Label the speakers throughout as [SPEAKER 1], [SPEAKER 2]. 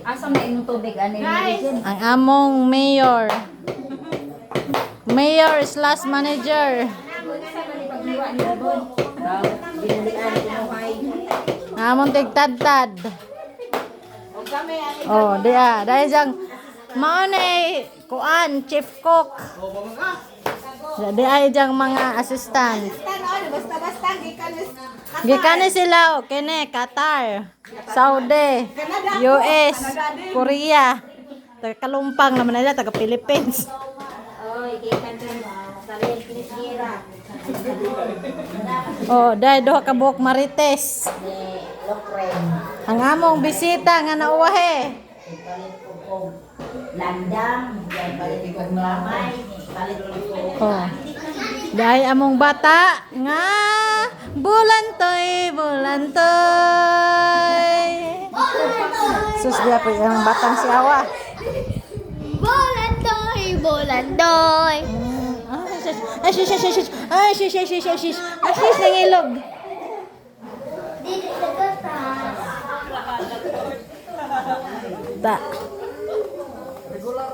[SPEAKER 1] Asa na imong tubig ani?
[SPEAKER 2] Ang among mayor. Mayor slash manager. Among tigtad-tad. Oh, dia. Dahil siyang maunay kuan, chief cook. Di ay diyang mga assistant. Gikan ni sila o kene Qatar, Saudi, US, Korea. Taga Kalumpang naman nila, taga Philippines. Oh, dahil doha ka buhok Marites. Ang among bisita nga nauwahe.
[SPEAKER 1] Landang, balik ko lamay, balik ko.
[SPEAKER 2] Oh. Dahil among bata nga bulantoy, bulantoy. Sus dia po yung batang si Awa.
[SPEAKER 3] Bulandoy, bulandoy.
[SPEAKER 2] Ay, shish, shish, shish. Ay, shish, shish, shish, shish. Ay, shish, nangilog.
[SPEAKER 3] Dili sa gatas.
[SPEAKER 2] Ta.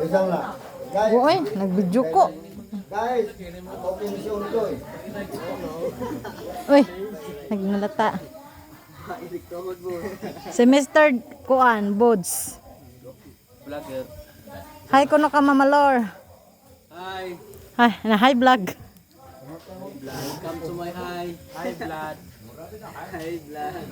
[SPEAKER 4] Isang na. Guys,
[SPEAKER 2] Uy, nagbidyo ko.
[SPEAKER 4] guys, open mission to eh.
[SPEAKER 2] Uy, nagnalata. Si Mr. Kuan, Bods.
[SPEAKER 5] Vlogger.
[SPEAKER 2] Hi, kuno ka mamalor.
[SPEAKER 5] Hi.
[SPEAKER 2] Hi, na hi vlog.
[SPEAKER 5] Welcome to my hi. Hi vlog. Hi vlog.